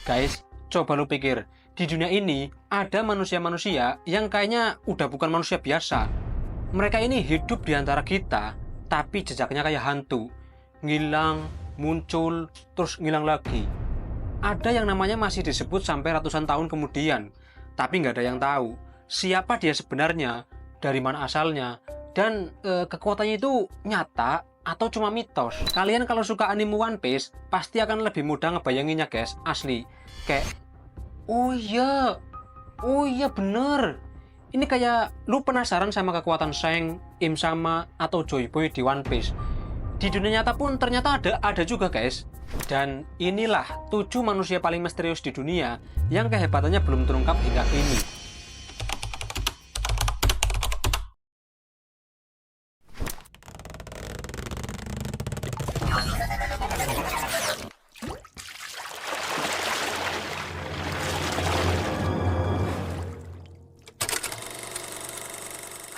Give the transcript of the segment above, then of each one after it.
Guys, coba lu pikir, di dunia ini ada manusia-manusia yang kayaknya udah bukan manusia biasa. Mereka ini hidup di antara kita, tapi jejaknya kayak hantu. Ngilang, muncul, terus ngilang lagi. Ada yang namanya masih disebut sampai ratusan tahun kemudian, tapi nggak ada yang tahu siapa dia sebenarnya, dari mana asalnya, dan kekuatannya itu nyata atau cuma mitos. Kalian kalau suka anime One Piece, pasti akan lebih mudah ngebayanginnya guys, asli. Kayak, oh iya bener. Ini kayak lu penasaran sama kekuatan Shanks, Im Sama, atau Joy Boy di One Piece. Di dunia nyata pun ternyata ada juga guys. Dan inilah 7 manusia paling misterius di dunia yang kehebatannya belum terungkap hingga kini.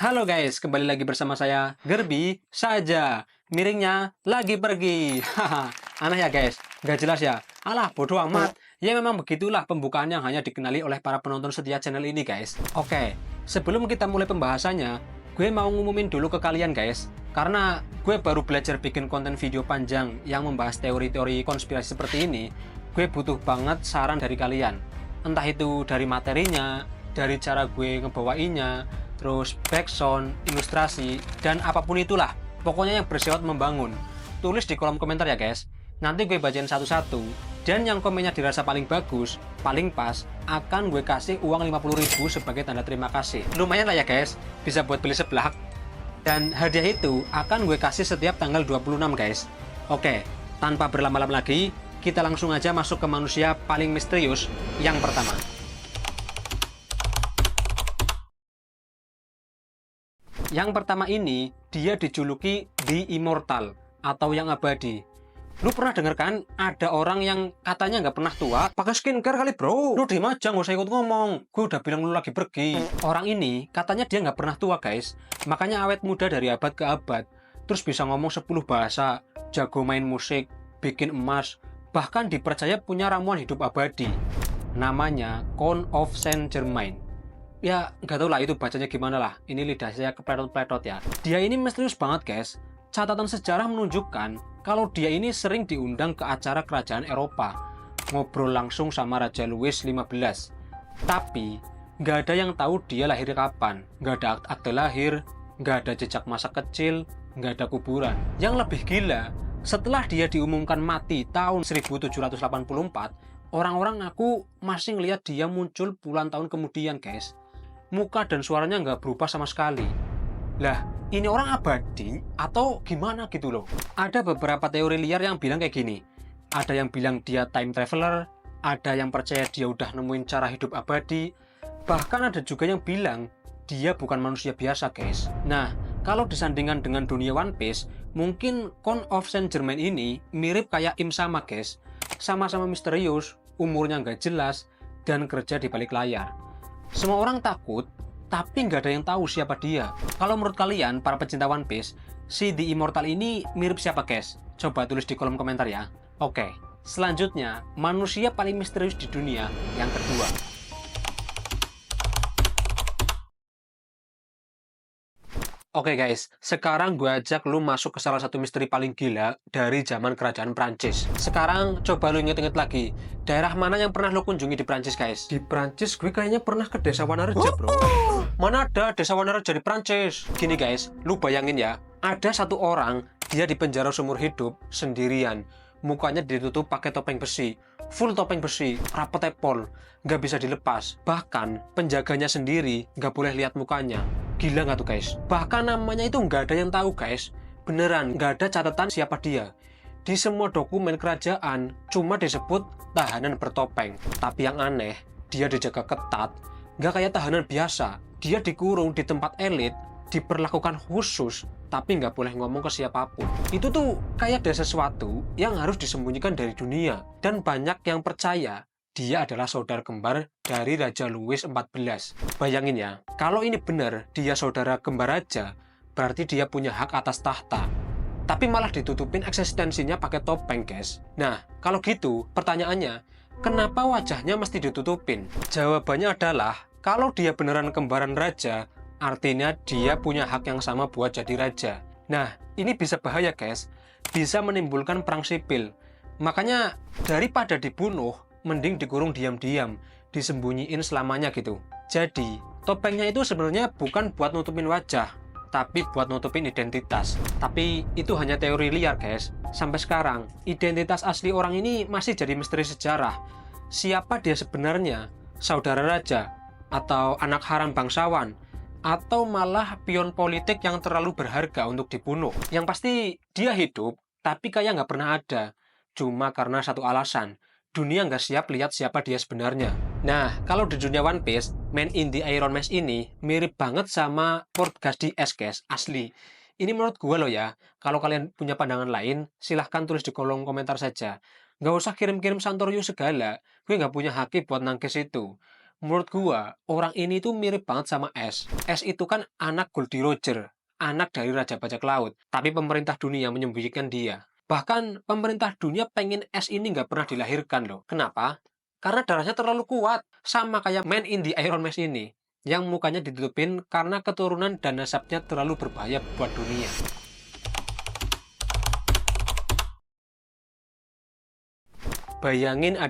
Halo guys, kembali lagi bersama saya, Gerbi saja. Miringnya lagi pergi. Haha, aneh ya guys, nggak jelas ya. Alah, bodoh amat. Ya memang begitulah pembukaan yang hanya dikenali oleh para penonton setia channel ini guys. Oke, sebelum kita mulai pembahasannya, gue mau ngumumin dulu ke kalian guys. Karena gue baru belajar bikin konten video panjang yang membahas teori-teori konspirasi seperti ini, gue butuh banget saran dari kalian. Entah itu dari materinya, dari cara gue ngebawainya, terus backsound, ilustrasi, dan apapun itulah. Pokoknya yang bersifat membangun. Tulis di kolom komentar ya guys. Nanti gue bacain satu-satu. Dan yang komennya dirasa paling bagus, paling pas, akan gue kasih uang 50.000 sebagai tanda terima kasih. Lumayan lah ya guys, bisa buat beli seblak. Dan hadiah itu akan gue kasih setiap tanggal 26 guys. Oke, tanpa berlama-lama lagi, kita langsung aja masuk ke manusia paling misterius yang pertama. Yang pertama ini, dia dijuluki The Immortal, atau yang abadi. Lu pernah denger kan, ada orang yang katanya nggak pernah tua, pakai skincare kali bro. Lu diem aja, nggak usah ikut ngomong. Gue udah bilang lu lagi pergi. Orang ini, katanya dia nggak pernah tua guys. Makanya awet muda dari abad ke abad. Terus bisa ngomong 10 bahasa, jago main musik, bikin emas, bahkan dipercaya punya ramuan hidup abadi. Namanya Count of Saint Germain. Ya, nggak tahu lah itu bacanya gimana lah. Ini lidah saya kepletot-pletot ya. Dia ini misterius banget guys. Catatan sejarah menunjukkan kalau dia ini sering diundang ke acara kerajaan Eropa. Ngobrol langsung sama Raja Louis XV. Tapi, nggak ada yang tahu dia lahir kapan. Nggak ada akte lahir, nggak ada jejak masa kecil, nggak ada kuburan. Yang lebih gila, setelah dia diumumkan mati tahun 1784, orang-orang ngaku masih ngeliat dia muncul puluhan tahun kemudian guys. Muka dan suaranya nggak berubah sama sekali. Lah, ini orang abadi atau gimana gitu loh? Ada beberapa teori liar yang bilang kayak gini. Ada yang bilang dia time traveler, ada yang percaya dia udah nemuin cara hidup abadi, bahkan ada juga yang bilang dia bukan manusia biasa guys. Nah, kalau disandingkan dengan dunia One Piece, mungkin Count of Saint Germain ini mirip kayak Im Sama guys. Sama-sama misterius, umurnya nggak jelas, dan kerja di balik layar. Semua orang takut, tapi nggak ada yang tahu siapa dia. Kalau menurut kalian, para pecinta One Piece, si The Immortal ini mirip siapa guys? Coba tulis di kolom komentar ya. Oke, selanjutnya, manusia paling misterius di dunia yang kedua. Oke guys, sekarang gue ajak lu masuk ke salah satu misteri paling gila dari zaman kerajaan Prancis. Sekarang coba lu inget-inget lagi, daerah mana yang pernah lu kunjungi di Prancis guys? Di Prancis gue kayaknya pernah ke desa Wanareja bro. Mana ada desa Wanareja di Prancis? Gini guys, lu bayangin ya, ada satu orang, dia dipenjara seumur hidup, sendirian. Mukanya ditutup pakai topeng besi, full topeng besi, rapet tepol, nggak bisa dilepas. Bahkan penjaganya sendiri nggak boleh lihat mukanya. Gila nggak tuh guys? Bahkan namanya itu nggak ada yang tahu guys. Beneran nggak ada catatan siapa dia. Di semua dokumen kerajaan cuma disebut tahanan bertopeng. Tapi yang aneh, dia dijaga ketat. Nggak kayak tahanan biasa. Dia dikurung di tempat elit, diperlakukan khusus, tapi nggak boleh ngomong ke siapapun. Itu tuh kayak ada sesuatu yang harus disembunyikan dari dunia. Dan banyak yang percaya dia adalah saudara kembar dari Raja Louis XIV. Bayangin ya, kalau ini benar dia saudara kembar raja, berarti dia punya hak atas tahta. Tapi malah ditutupin eksistensinya pakai topeng guys. Nah, kalau gitu pertanyaannya, Kenapa wajahnya mesti ditutupin? Jawabannya adalah, kalau dia beneran kembaran raja, artinya dia punya hak yang sama buat jadi raja. Nah, ini bisa bahaya guys, bisa menimbulkan perang sipil. Makanya daripada dibunuh, mending dikurung diam-diam, disembunyiin selamanya gitu. Jadi, topengnya itu sebenarnya bukan buat nutupin wajah, tapi buat nutupin identitas. Tapi itu hanya teori liar guys. Sampai sekarang, identitas asli orang ini masih jadi misteri sejarah. Siapa dia sebenarnya? Saudara raja? Atau anak haram bangsawan? Atau malah pion politik yang terlalu berharga untuk dibunuh? Yang pasti dia hidup, tapi kayak nggak pernah ada. Cuma karena satu alasan, dunia nggak siap lihat siapa dia sebenarnya. Nah, kalau di dunia One Piece, Man in the Iron Mask ini mirip banget sama Portgas di S guys, asli. Ini menurut gue loh ya, kalau kalian punya pandangan lain, silahkan tulis di kolom komentar saja. Nggak usah kirim-kirim Santorio segala, gue nggak punya haki buat nangkis itu. Menurut gue, orang ini tuh mirip banget sama S. S itu kan anak Goldie Roger, anak dari Raja Bajak Laut, tapi pemerintah dunia menyembunyikan dia. Bahkan pemerintah dunia pengen S ini nggak pernah dilahirkan loh. Kenapa? Karena darahnya terlalu kuat. Sama kayak Man in the Iron Mask ini, yang mukanya ditutupin karena keturunan dan nasabnya terlalu berbahaya buat dunia. Bayangin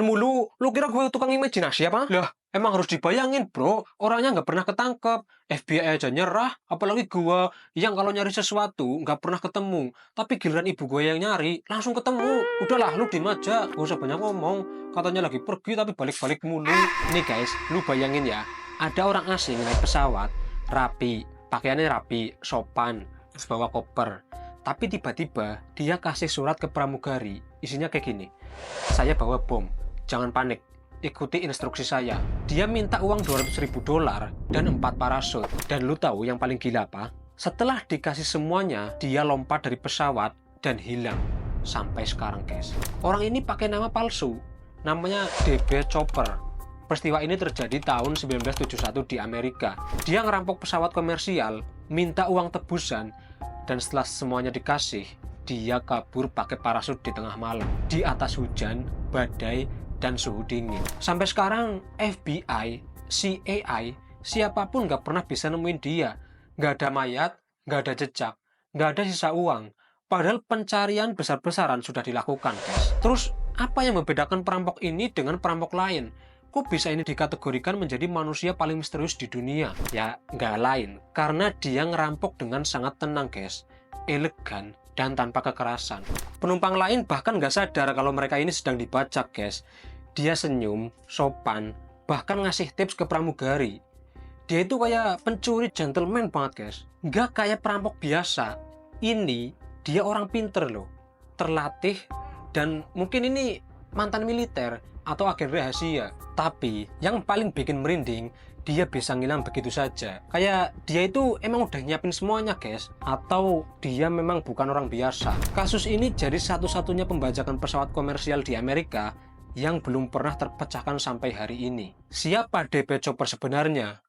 mulu. Lu kira gue tukang imajinasi apa? Lah, emang harus dibayangin bro. Orangnya nggak pernah ketangkep. FBI aja nyerah. Apalagi gue yang kalau nyari sesuatu nggak pernah ketemu. Tapi giliran ibu gue yang nyari, langsung ketemu. Udahlah, lu diem aja. Gak usah banyak ngomong. Katanya lagi pergi tapi balik-balik mulu. Nih guys, lu bayangin ya. Ada orang asing naik pesawat, rapi. Pakaiannya rapi, sopan. Terus bawa koper. Tapi tiba-tiba dia kasih surat ke pramugari, isinya kayak gini. Saya bawa bom, jangan panik, ikuti instruksi saya. Dia minta uang $200.000 dan 4 parasut. Dan lu tahu yang paling gila apa? Setelah dikasih semuanya, dia lompat dari pesawat dan hilang. Sampai sekarang guys. Orang ini pakai nama palsu, namanya DB Chopper. Peristiwa ini terjadi tahun 1971 di Amerika. Dia ngerampok pesawat komersial, minta uang tebusan, dan setelah semuanya dikasih, dia kabur pakai parasut di tengah malam, di atas hujan, badai, dan suhu dingin. Sampai sekarang, FBI, CAI, siapapun nggak pernah bisa nemuin dia. Nggak ada mayat, nggak ada jejak, nggak ada sisa uang. Padahal pencarian besar-besaran sudah dilakukan, guys. Terus, apa yang membedakan perampok ini dengan perampok lain? Kok bisa ini dikategorikan menjadi manusia paling misterius di dunia? Ya, nggak lain. Karena dia ngerampok dengan sangat tenang, guys. Elegan, dan tanpa kekerasan. Penumpang lain bahkan nggak sadar kalau mereka ini sedang dibajak, guys. Dia senyum, sopan, bahkan ngasih tips ke pramugari. Dia itu kayak pencuri gentleman banget, guys. Nggak kayak perampok biasa. Ini, dia orang pinter loh. Terlatih, dan mungkin ini mantan militer atau agen rahasia. Tapi yang paling bikin merinding, dia bisa ngilang begitu saja. Kayak dia itu emang udah nyiapin semuanya, guys. Atau dia memang bukan orang biasa. Kasus ini jadi satu-satunya pembajakan pesawat komersial di Amerika yang belum pernah terpecahkan sampai hari ini. Siapa DB Chopper sebenarnya?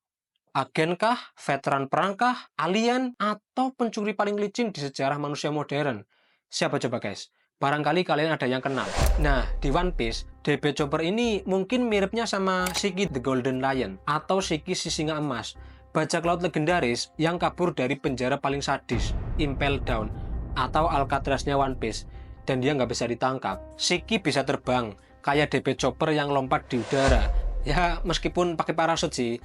Agenkah? Veteran perangkah? Alien? Atau pencuri paling licin di sejarah manusia modern? Siapa coba guys? Barangkali kalian ada yang kenal. Nah, di One Piece, DB Chopper ini mungkin miripnya sama Shiki the Golden Lion atau Shiki si singa emas, bajak laut legendaris yang kabur dari penjara paling sadis, Impel Down, atau Alcatraznya One Piece, dan dia nggak bisa ditangkap. Shiki bisa terbang, kayak DB Chopper yang lompat di udara. Ya, meskipun pakai parasut sih,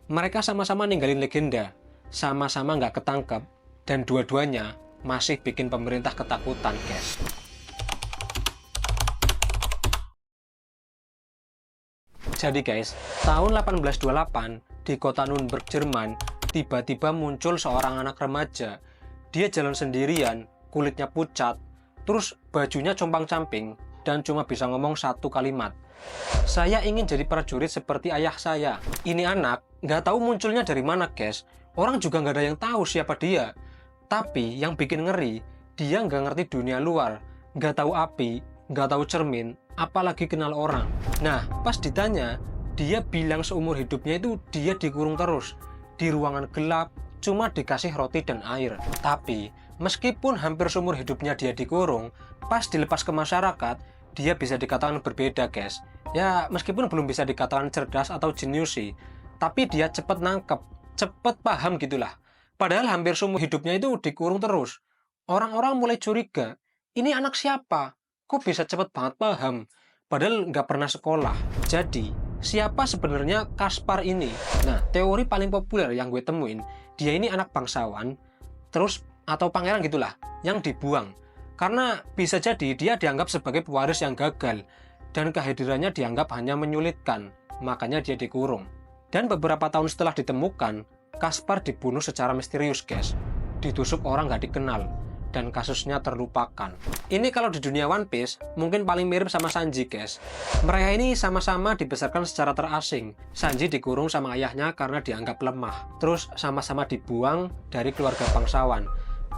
mereka sama-sama ninggalin legenda, sama-sama nggak ketangkep, dan dua-duanya masih bikin pemerintah ketakutan, guys. Jadi guys, tahun 1828 di kota Nuremberg, Jerman, tiba-tiba muncul seorang anak remaja. Dia jalan sendirian, kulitnya pucat, terus bajunya compang-camping, dan cuma bisa ngomong satu kalimat. Saya ingin jadi prajurit seperti ayah saya. Ini anak nggak tahu munculnya dari mana, guys. Orang juga nggak ada yang tahu siapa dia. Tapi yang bikin ngeri, dia nggak ngerti dunia luar, nggak tahu api, nggak tahu cermin, apalagi kenal orang. Nah, pas ditanya, dia bilang seumur hidupnya itu dia dikurung terus, di ruangan gelap, cuma dikasih roti dan air. Tapi, meskipun hampir seumur hidupnya dia dikurung, pas dilepas ke masyarakat, dia bisa dikatakan berbeda, guys. Ya, meskipun belum bisa dikatakan cerdas atau jenius sih, tapi dia cepat nangkep, cepat paham gitulah. Padahal hampir seumur hidupnya itu dikurung terus. Orang-orang mulai curiga, ini anak siapa? Kok bisa cepat banget paham? Padahal nggak pernah sekolah. Jadi, siapa sebenarnya Kaspar ini? Nah, teori paling populer yang gue temuin, dia ini anak bangsawan, terus atau pangeran gitulah, yang dibuang. Karena bisa jadi dia dianggap sebagai pewaris yang gagal, dan kehadirannya dianggap hanya menyulitkan, makanya dia dikurung. Dan beberapa tahun setelah ditemukan, Kaspar dibunuh secara misterius, guys. Ditusuk orang nggak dikenal, dan kasusnya terlupakan. Ini kalau di dunia One Piece, mungkin paling mirip sama Sanji, guys. Mereka ini sama-sama dibesarkan secara terasing. Sanji dikurung sama ayahnya karena dianggap lemah. Terus sama-sama dibuang dari keluarga bangsawan.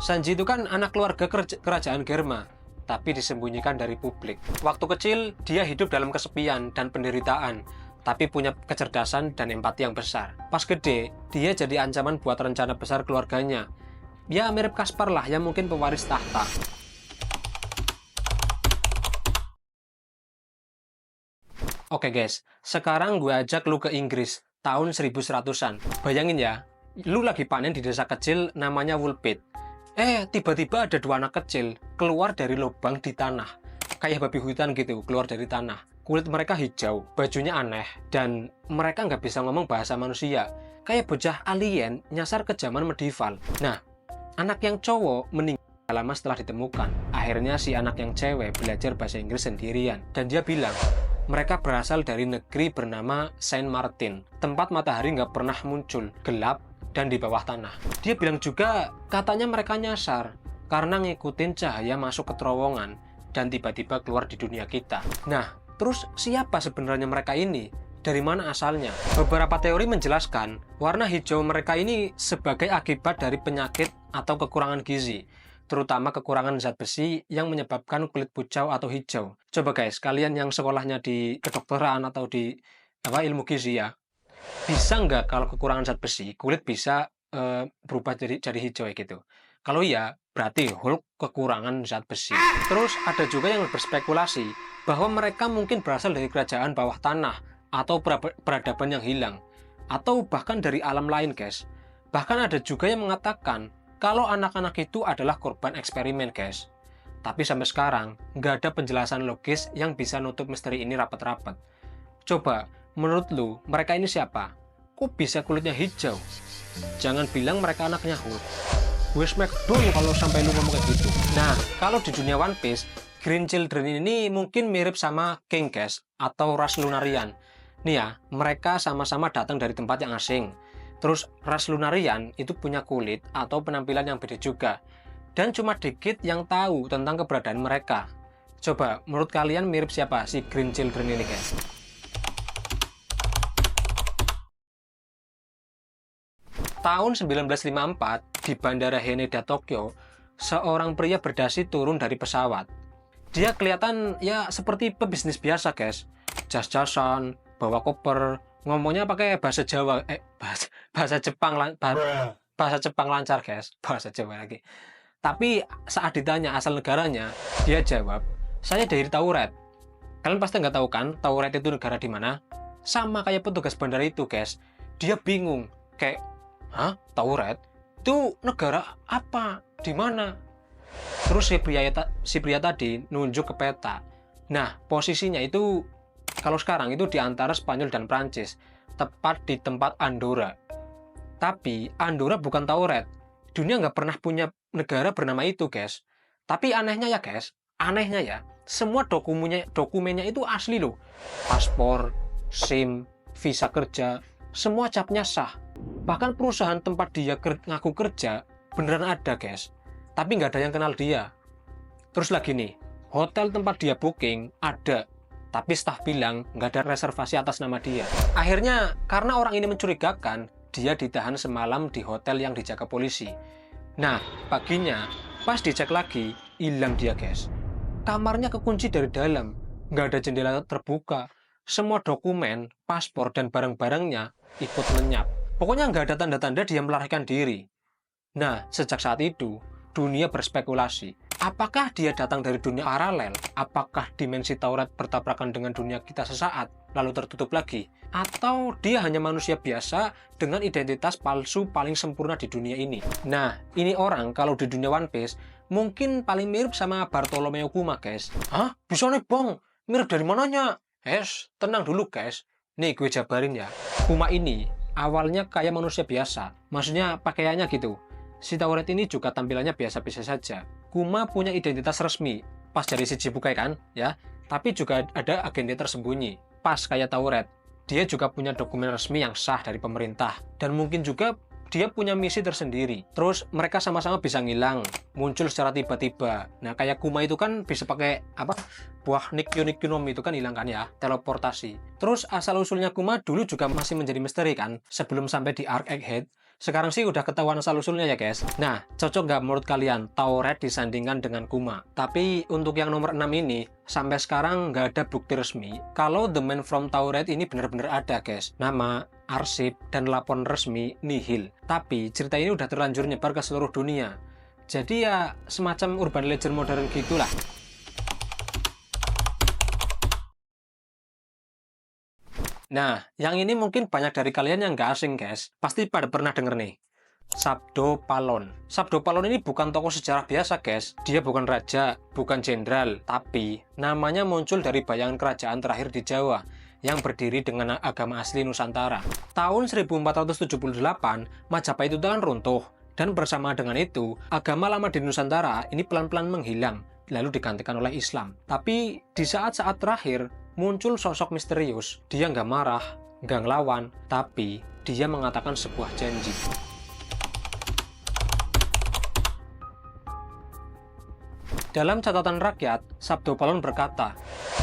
Sanji itu kan anak keluarga kerajaan Germa, tapi disembunyikan dari publik. Waktu kecil, dia hidup dalam kesepian dan penderitaan, tapi punya kecerdasan dan empati yang besar. Pas gede, dia jadi ancaman buat rencana besar keluarganya. Ya mirip Kaspar lah, yang mungkin pewaris tahta. Oke guys, sekarang gue ajak lu ke Inggris, tahun 1100-an. Bayangin ya, lu lagi panen di desa kecil namanya Woolpit. Tiba-tiba ada dua anak kecil keluar dari lubang di tanah. Kayak babi hutan gitu, keluar dari tanah. Kulit mereka hijau, bajunya aneh, dan mereka nggak bisa ngomong bahasa manusia. Kayak bocah alien nyasar ke zaman medieval. Nah, anak yang cowok meninggal lama setelah ditemukan. Akhirnya si anak yang cewek belajar bahasa Inggris sendirian. Dan dia bilang, mereka berasal dari negeri bernama Saint Martin. Tempat matahari nggak pernah muncul, gelap, dan di bawah tanah. Dia bilang juga, katanya mereka nyasar karena ngikutin cahaya masuk ke terowongan dan tiba-tiba keluar di dunia kita. Nah, terus siapa sebenarnya mereka ini? Dari mana asalnya? Beberapa teori menjelaskan warna hijau mereka ini sebagai akibat dari penyakit atau kekurangan gizi, terutama kekurangan zat besi yang menyebabkan kulit pucau atau hijau. Coba guys, kalian yang sekolahnya di kedokteran atau di ilmu gizi ya, bisa nggak kalau kekurangan zat besi, kulit bisa berubah jadi hijau gitu? Kalau iya, berarti Hulk kekurangan zat besi. Terus ada juga yang berspekulasi bahwa mereka mungkin berasal dari kerajaan bawah tanah, atau peradaban yang hilang, atau bahkan dari alam lain, guys. Bahkan ada juga yang mengatakan kalau anak-anak itu adalah korban eksperimen, guys. Tapi sampai sekarang, nggak ada penjelasan logis yang bisa nutup misteri ini rapat-rapat. Coba, menurut lu, mereka ini siapa? Kok bisa kulitnya hijau? Jangan bilang mereka anaknya Hulk. Gue smackdown kalau sampai lu ngomong kayak gitu. Nah, kalau di dunia One Piece, Green Children ini mungkin mirip sama King, guys, atau ras Lunarian. Nih ya, mereka sama-sama datang dari tempat yang asing. Terus ras Lunarian itu punya kulit atau penampilan yang beda juga. Dan cuma dikit yang tahu tentang keberadaan mereka. Coba, menurut kalian mirip siapa si Green Children ini, guys? Tahun 1954, di Bandara Haneda, Tokyo, seorang pria berdasi turun dari pesawat. Dia kelihatan ya seperti pebisnis biasa, guys. Jas-jasan, bawa koper, ngomongnya pakai bahasa Jawa, bahasa Jepang, bahasa Jepang lancar, guys. Bahasa Jawa lagi. Tapi saat ditanya asal negaranya, dia jawab, saya dari Tauret. Kalian pasti nggak tahu kan, Tauret itu negara di mana? Sama kayak petugas bandara itu, guys. Dia bingung, kayak, hah? Tauret? Itu negara apa? Di mana? Terus si pria tadi nunjuk ke peta. Nah, posisinya itu kalau sekarang itu di antara Spanyol dan Prancis, tepat di tempat Andorra. Tapi Andorra bukan Tauret. Dunia nggak pernah punya negara bernama itu, guys. Tapi anehnya ya, guys, anehnya ya, semua dokumennya itu asli loh. Paspor, SIM, visa kerja, semua capnya sah. Bahkan perusahaan tempat dia ngaku kerja beneran ada, guys. Tapi nggak ada yang kenal dia. Terus lagi nih, hotel tempat dia booking ada, tapi staf bilang nggak ada reservasi atas nama dia. Akhirnya, karena orang ini mencurigakan, dia ditahan semalam di hotel yang dijaga polisi. Nah, paginya, pas dicek lagi, hilang dia, guys. Kamarnya kekunci dari dalam, nggak ada jendela terbuka. Semua dokumen, paspor, dan barang-barangnya ikut lenyap. Pokoknya nggak ada tanda-tanda dia melarikan diri. Nah, sejak saat itu, dunia berspekulasi. Apakah dia datang dari dunia paralel? Apakah dimensi Taurat bertabrakan dengan dunia kita sesaat, lalu tertutup lagi? Atau dia hanya manusia biasa dengan identitas palsu paling sempurna di dunia ini? Nah, ini orang kalau di dunia One Piece mungkin paling mirip sama Bartolomeo Kuma, guys. Hah? Bisa nih, Bang? Mirip dari mananya? Tenang dulu, guys. Nih, gue jabarin ya. Kuma ini awalnya kayak manusia biasa. Maksudnya pakaiannya gitu. Si Tauret ini juga tampilannya biasa-biasa saja. Kuma punya identitas resmi, pas dari si Chichibukai kan, ya. Tapi juga ada agenda tersembunyi, pas kayak Tauret. Dia juga punya dokumen resmi yang sah dari pemerintah. Dan mungkin juga dia punya misi tersendiri. Terus mereka sama-sama bisa ngilang, muncul secara tiba-tiba. Nah, kayak Kuma itu kan bisa pakai apa? Buah Nikyu no Mi itu kan hilang kan ya, teleportasi. Terus asal-usulnya Kuma dulu juga masih menjadi misteri kan, sebelum sampai di Arc Egghead. Sekarang sih udah ketahuan asal-usulnya ya guys. Nah, cocok nggak menurut kalian Tauret disandingkan dengan Kuma? Tapi untuk yang nomor 6 ini, sampai sekarang nggak ada bukti resmi kalau The Man from Tauret ini benar-benar ada guys. Nama, arsip, dan laporan resmi nihil. Tapi cerita ini udah terlanjur nyebar ke seluruh dunia. Jadi ya semacam urban legend modern gitulah. Nah, yang ini mungkin banyak dari kalian yang nggak asing guys. Pasti pada pernah denger nih. Sabdo Palon. Sabdo Palon ini bukan tokoh sejarah biasa guys. Dia bukan raja, bukan jenderal. Tapi namanya muncul dari bayangan kerajaan terakhir di Jawa yang berdiri dengan agama asli Nusantara. Tahun 1478, Majapahit itu kan runtuh. Dan bersama dengan itu, agama lama di Nusantara ini pelan-pelan menghilang. Lalu digantikan oleh Islam. Tapi di saat-saat terakhir, muncul sosok misterius. Dia nggak marah, nggak ngelawan, tapi dia mengatakan sebuah janji. Dalam catatan rakyat, Sabdo Palon berkata,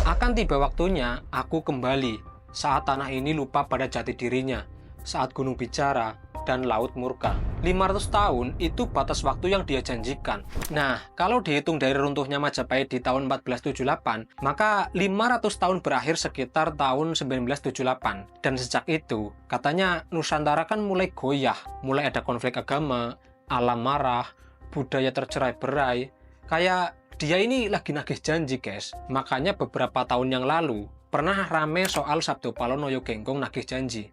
"Akan tiba waktunya aku kembali saat tanah ini lupa pada jati dirinya, saat gunung bicara dan laut murka." 500 tahun itu batas waktu yang dia janjikan. Nah, kalau dihitung dari runtuhnya Majapahit di tahun 1478, maka 500 tahun berakhir sekitar tahun 1978. Dan sejak itu, katanya Nusantara kan mulai goyah, mulai ada konflik agama, alam marah, budaya tercerai-berai. Kayak dia ini lagi nagih janji guys. Makanya beberapa tahun yang lalu, pernah rame soal Sabdo Palon Oyo Genggong nagih janji.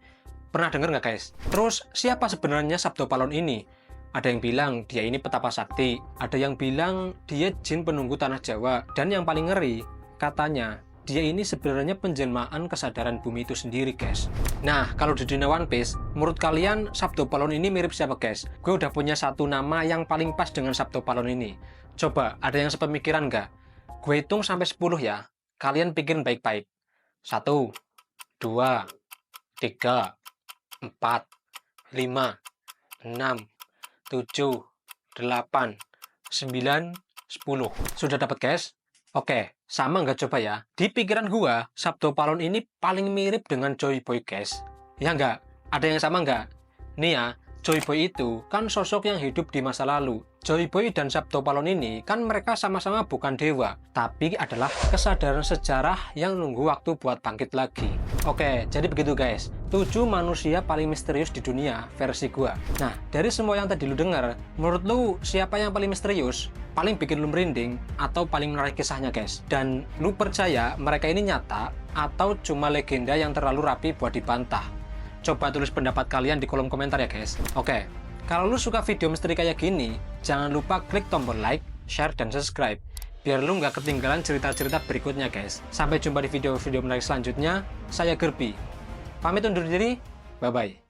Pernah denger nggak guys? Terus siapa sebenarnya Sabdo Palon ini? Ada yang bilang dia ini petapa sakti, ada yang bilang dia jin penunggu tanah Jawa, dan yang paling ngeri, katanya dia ini sebenarnya penjelmaan kesadaran bumi itu sendiri guys. Nah, kalau di dunia One Piece, menurut kalian Sabdo Palon ini mirip siapa guys? Gue udah punya satu nama yang paling pas dengan Sabdo Palon ini. Coba, ada yang sepemikiran nggak? Gue hitung sampai 10 ya. Kalian pikirin baik-baik. 1, 2, 3, 4, 5, 6, 7, 8, 9, 10. Sudah dapat guys? Oke, sama nggak coba ya? Di pikiran gua, Sabdo Palon ini paling mirip dengan Joy Boy guys. Ya nggak? Ada yang sama nggak? Nih ya, Joy Boy itu kan sosok yang hidup di masa lalu. Joy Boy dan Sabdo Palon ini kan mereka sama-sama bukan dewa, tapi adalah kesadaran sejarah yang nunggu waktu buat bangkit lagi. Oke, jadi begitu guys. 7 manusia paling misterius di dunia versi gua. Nah, dari semua yang tadi lu dengar, menurut lu siapa yang paling misterius? Paling bikin lu merinding atau paling menarik kisahnya guys? Dan lu percaya mereka ini nyata atau cuma legenda yang terlalu rapi buat dibantah? Coba tulis pendapat kalian di kolom komentar ya guys. Oke, kalau lu suka video misteri kayak gini, jangan lupa klik tombol like, share, dan subscribe. Biar lu nggak ketinggalan cerita-cerita berikutnya guys. Sampai jumpa di video-video menarik selanjutnya. Saya Gerbi. Pamit undur diri. Bye-bye.